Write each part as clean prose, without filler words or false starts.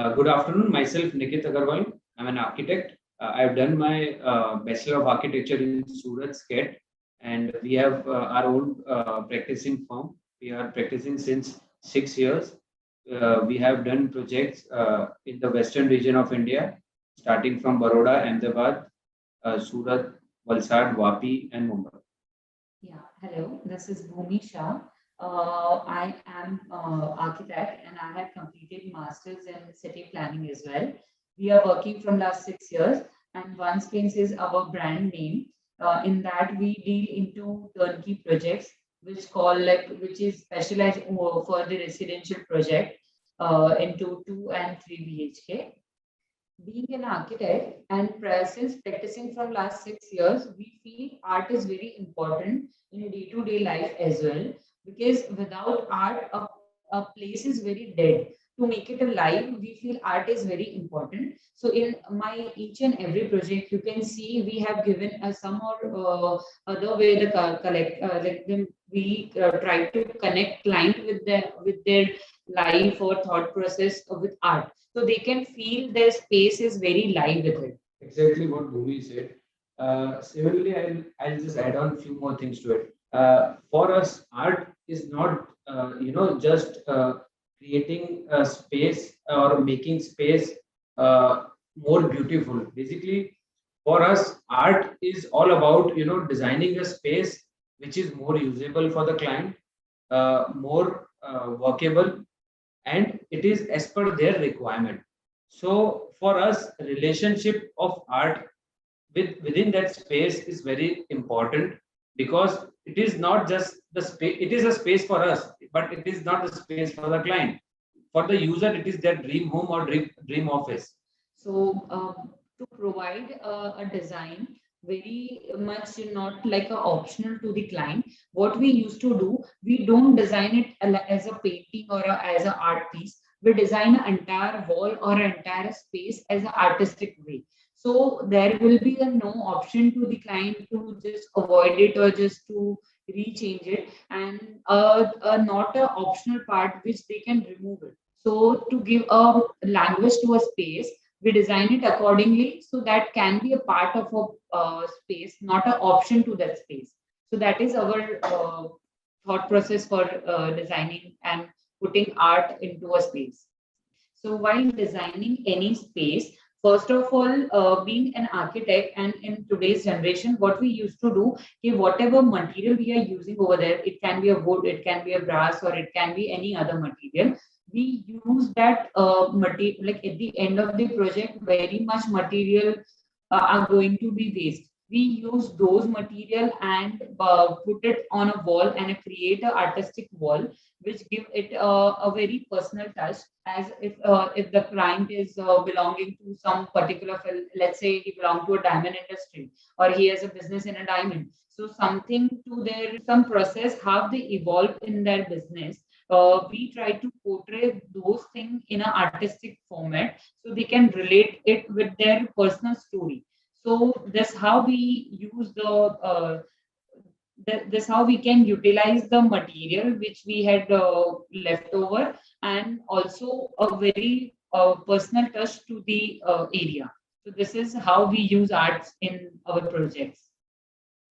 Good afternoon. Myself, Nikit Agarwal. I'm an architect. I've done my Bachelor of Architecture in Surat, SCET, and we have our own practicing firm. We are practicing since 6 years. We have done projects in the western region of India, starting from Baroda, Ahmedabad, Surat, Valsad, Vapi, and Mumbai. Yeah, hello, this is Bhumi Shah. I am architect and I have completed masters in city planning as well. We are working from last 6 years, and OneSpace is our brand name. In that we deal into turnkey projects, which is specialized for the residential project into 2 and 3 BHK. Being an architect and since practicing from last 6 years, we feel art is very important in day-to-day life as well. Because without art, a place is very dead. To make it alive, we feel art is very important. So in my each and every project, you can see we have given some or other way the collect like them we try to connect client with their life or thought process with art, so they can feel their space is very live with it. Exactly what Bhumi said. Similarly, I'll just add on a few more things to it. For us, art is not, just creating a space or making space more beautiful. Basically, for us, art is all about, designing a space which is more usable for the client, more workable, and it is as per their requirement. So for us, relationship of art within that space is very important, because it is not just the space, it is a space for us, but it is not a space for the client. For the user, it is their dream home or dream office. So, to provide a design very much not like a optional to the client, what we used to do, we don't design it as a painting or as an art piece. We design an entire wall or an entire space as an artistic way. So there will be a no option to the client to just avoid it or just to rechange it, and not a optional part which they can remove it. So to give a language to a space, we design it accordingly so that can be a part of a space, not an option to that space. So that is our thought process for designing and putting art into a space. So while designing any space, first of all, being an architect and in today's generation, what we used to do, whatever material we are using over there, it can be a wood, it can be a brass, or it can be any other material. We use that material, like at the end of the project, very much material are going to be waste. We use those material and put it on a wall and create an artistic wall, which give it a very personal touch, as if the client is belonging to some particular field. Let's say he belongs to a diamond industry or he has a business in a diamond, so something to their some process how they evolve in their business, we try to portray those things in an artistic format so they can relate it with their personal story. So that's how we use this how we can utilize the material which we had left over, and also a very personal touch to the area. So this is how we use arts in our projects.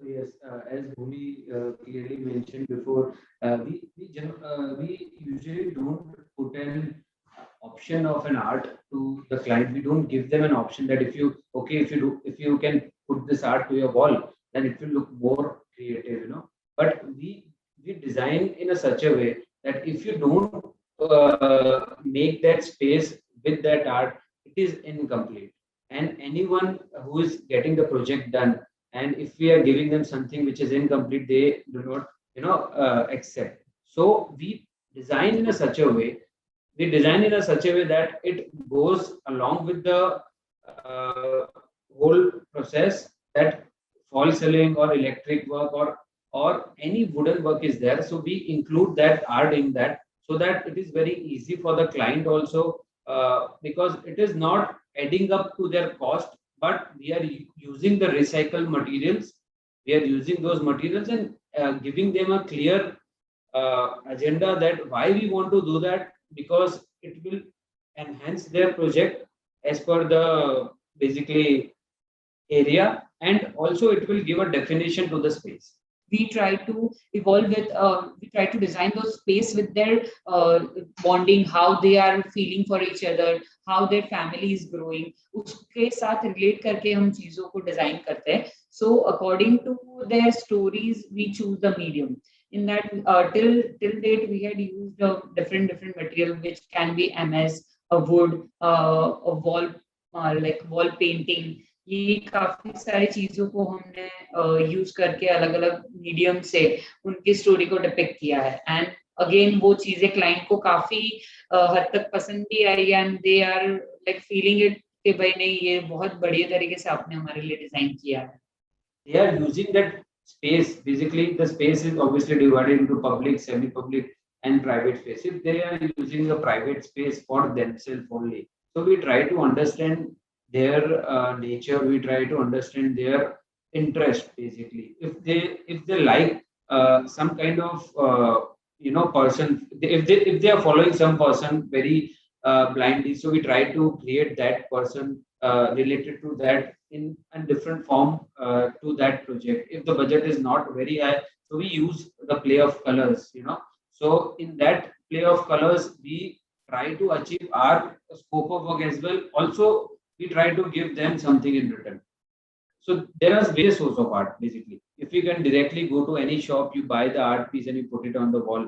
So yes, as Bhumi clearly mentioned before, we usually don't put an option of an art to the client. We don't give them an option that if you can put this art to your wall, then it will look more creative, But we design in a such a way that if you don't make that space with that art, it is incomplete. And anyone who is getting the project done, and if we are giving them something which is incomplete, they do not, accept. So design in a such a way we design in a such a way that it goes along with the whole process, that fall ceiling or electric work or any wooden work is there. So we include that art in that, so that it is very easy for the client also, because it is not adding up to their cost, but we are using the recycled materials. We are using those materials and giving them a clear agenda that why we want to do that, because it will enhance their project as per the basically area, and also it will give a definition to the space. We try to evolve with we try to design those space with their bonding, how they are feeling for each other, how their family is growing, उसके साथ relate करके हम चीजों को design करते हैं. So according to their stories we choose the medium. In that till date we had used different material which can be MS, a wood, a wall, like wall painting. ये काफी सारी चीजों को हमने यूज करके अलग अलग मीडियम से उनकी स्टोरी को डिपिक्ट किया है. एंड अगेन वो चीजें क्लाइंट को काफी हद तक पसंद भी आई and they are like feeling it कि भाई नहीं ये बहुत बढ़िया तरीके से आपने हमारे लिए डिजाइन किया है. They are using that space. Basically, the space is obviously divided into public, semi-public, and private space. If they are using the private space for themselves only, so we try to understand their nature. We try to understand their interest. Basically, if they like some kind of person, if they are following some person very blindly, so we try to create that person related to that in a different form to that project. If the budget is not very high, so we use the play of colors. So in that play of colors, we try to achieve our scope of work as well. Also, we try to give them something in return. So there are various sources of art. Basically, if you can directly go to any shop, you buy the art piece and you put it on the wall.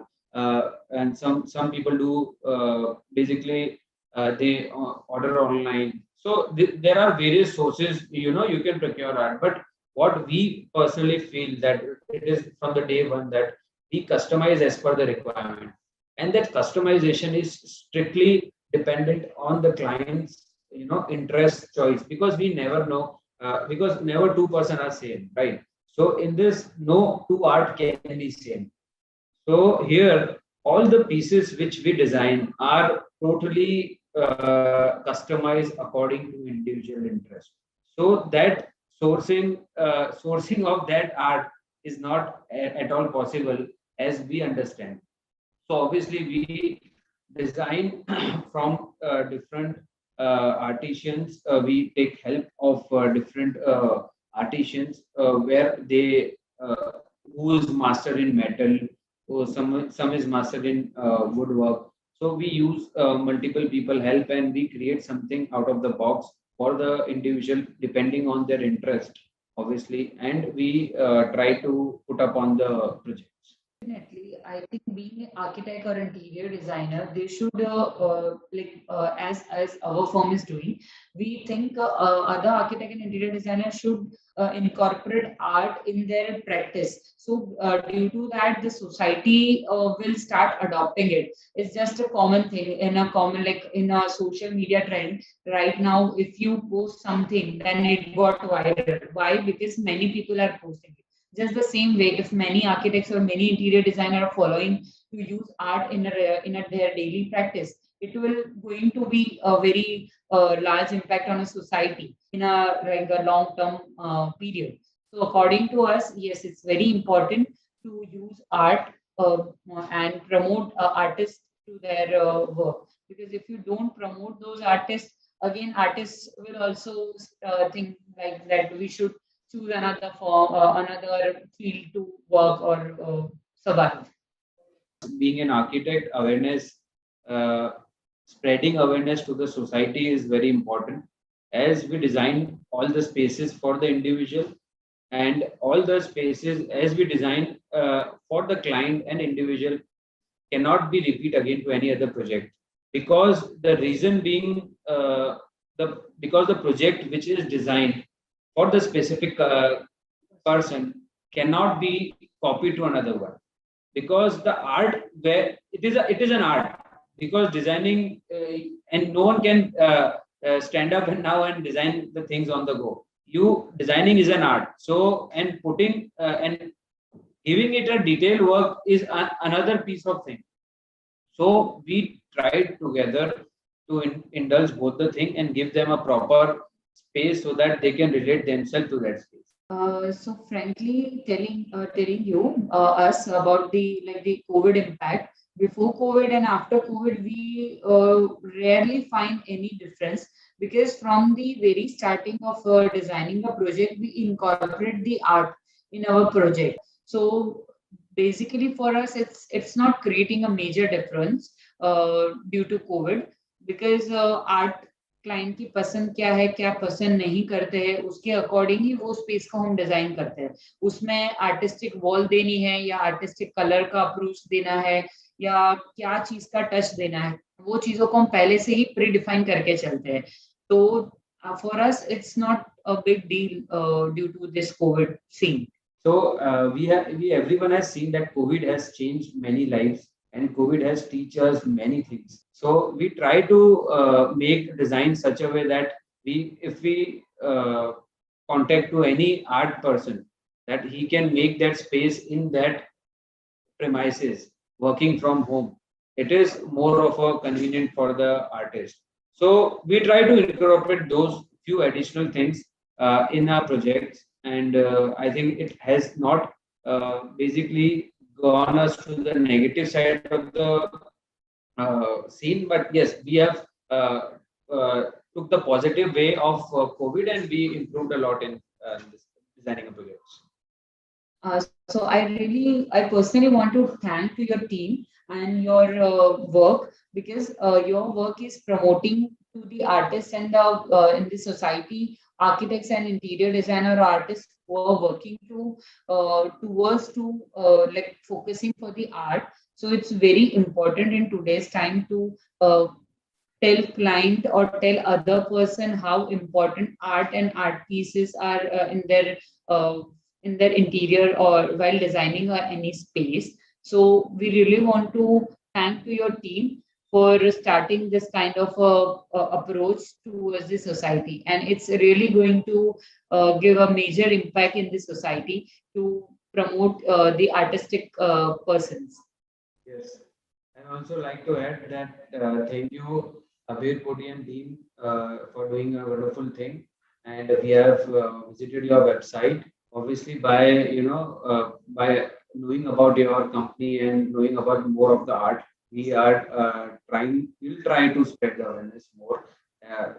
And some people do basically they order online. So there are various sources. You can procure art, but what we personally feel that it is from the day one that we customize as per the requirement, and that customization is strictly dependent on the client's interest choice, because we never know, because never two person are same, right? So in this, no two art can be same. So here all the pieces which we design are totally customized according to individual interest, so that sourcing of that art is not at all possible, as we understand. So obviously we design from different artisans. We take help of different artisans where they who is master in metal, or some is master in woodwork. So we use multiple people help, and we create something out of the box for the individual depending on their interest, obviously, and we try to put up on the projects. Definitely, I think being an architect or interior designer, they should as our firm is doing. We think other architect and interior designers should incorporate art in their practice. So due to that, the society will start adopting it. It's just a common thing in a common like in a social media trend right now. If you post something, then it got viral. Why? Because many people are posting it. Just the same way, if many architects or many interior designers are following to use art in their daily practice, it will going to be a very large impact on a society in a like a long term period. So according to us, yes, it's very important to use art and promote artists to their work, because if you don't promote those artists, again artists will also think like that we should choose another form, another field to work or survive. Being an architect, awareness, uh, spreading awareness to the society is very important, as we design all the spaces for the individual, and all the spaces as we design for the client and individual cannot be repeat again to any other project, because the reason being because the project which is designed for the specific person cannot be copied to another one, because the art where it is an art, because designing and no one can stand up and now and design the things on the go. You designing is an art, so and putting and giving it a detailed work is another piece of thing. So we tried together to indulge both the thing and give them a proper space so that they can relate themselves to that space. So frankly, telling you us about the COVID impact, before COVID and after COVID, we rarely find any difference, because from the very starting of designing a project, we incorporate the art in our project. So basically, for us, it's not creating a major difference due to COVID, because art client की पसंद क्या है, क्या पसंद नहीं करते हैं, उसके अकॉर्डिंग ही वो स्पेस को हम डिजाइन करते हैं। उसमें आर्टिस्टिक वॉल देनी है या आर्टिस्टिक कलर का अप्रोच देना है या क्या चीज का टच देना है, वो चीजों को हम पहले से ही प्री डिफाइन करके चलते हैं। तो for us it's not a big deal due to this COVID scene. So we everyone has seen that COVID has changed many lives, and COVID has teach us many things. So we try to make design such a way that if we contact to any art person, that he can make that space in that premises, working from home. It is more of a convenient for the artist. So we try to incorporate those few additional things in our projects, and I think it has not basically gone us to the negative side of the scene. But yes, we have took the positive way of COVID, and we improved a lot in this designing of projects. So I personally want to thank to your team and your work, because your work is promoting to the artists and the in the society, architects and interior designer artists who are working to towards to like focusing for the art. So it's very important in today's time to tell client or tell other person how important art and art pieces are uh, in their interior or while designing any space. So we really want to thank to your team for starting this kind of approach towards the society, and it's really going to give a major impact in the society to promote the artistic persons. Yes, and also like to add that thank you, Abir Podium team, for doing a wonderful thing. And we have visited your website. Obviously, by by knowing about your company and knowing about more of the art, we are trying. We'll try to spread the awareness more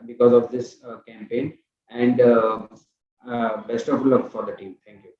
because of this campaign. And best of luck for the team. Thank you.